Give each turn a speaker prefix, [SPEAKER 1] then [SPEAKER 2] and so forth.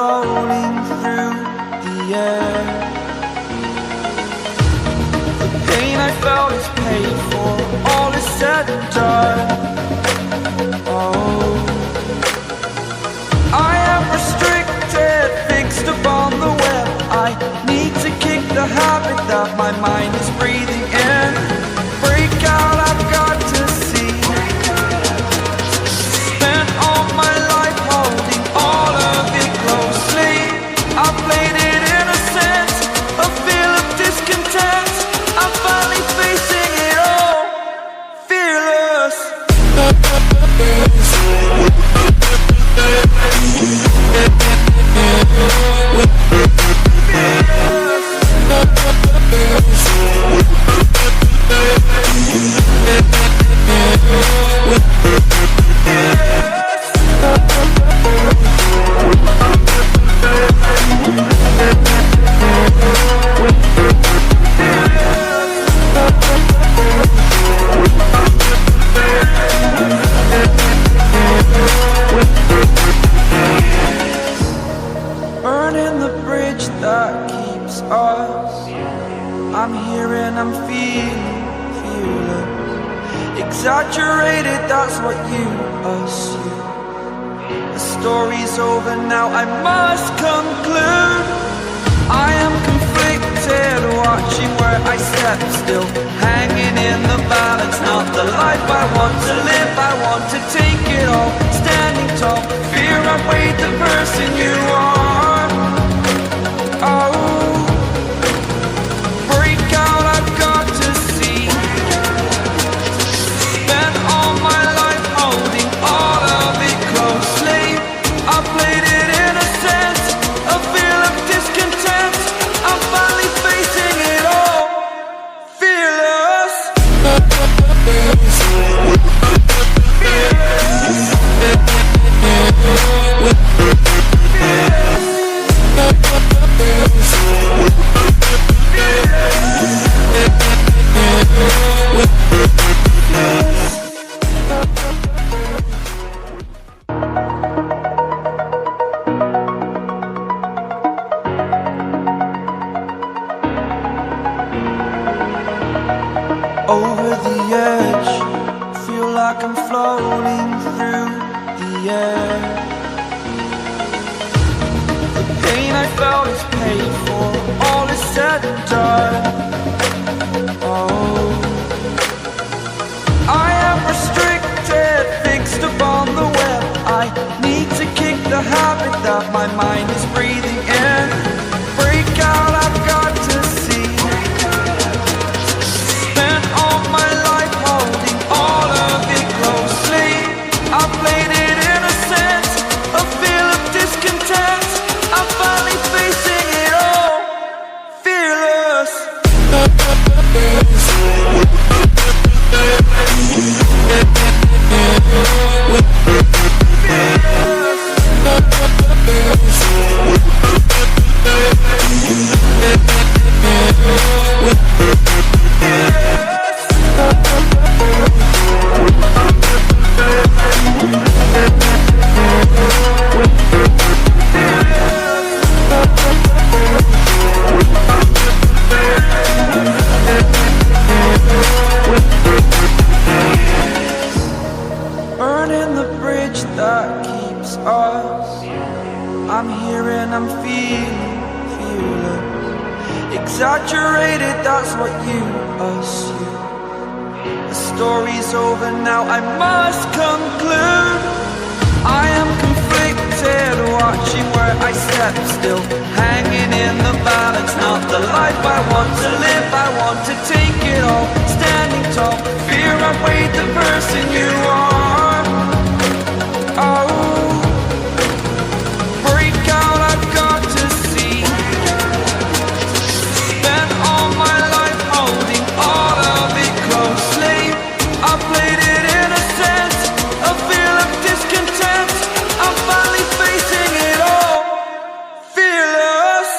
[SPEAKER 1] floating through the air. The pain I felt is paid for, all is said and done. Oh, I am restricted, fixed upon the web. I need to kick the habit that my mind is breathing in. Break out, I've got to see. Spent all my life holding all of it closely. I played it innocent, a feel of discontent. I'm finally facing it all, fearless. Burning the bridge that keeps us. I'm here and I'm feeling fearless. Exaggerated, that's what you assume. The story's over now, I must conclude. I am conflicted, watching where I step still, hanging in the balance. Not the life I want to live, I want to take it all. Standing tall, fear outweighed the person you are. Oh, break out, I've got to see. Spent all my life holding all of it closely. I played it innocent, a feel of discontent. I'm finally facing it all, fearless. Over the edge, feel like I'm floating through the air. The pain I felt is paid for, all is said and done. Oh, I am restricted, fixed upon the web. I need to kick the habit that my mind is breathing in. Break out, I've got to see. Spent all my life holding all of it closely. I played it innocent, a feel of discontent. I'm finally facing it all, fearless. Burning the bridge that keeps us. I'm here and I'm feeling fearless. Exaggerated, that's what you assume. The story's over now, I must conclude. I am conflicted, watching where I step still, hanging in the balance. Not the life I want to live, I want to take it all. Standing tall, fear outweighed the person you are. Oh, break out, I've got to see. Spent all my life holding all of it closely. I played it innocent, a feel of discontent. I'm finally facing it all, fearless.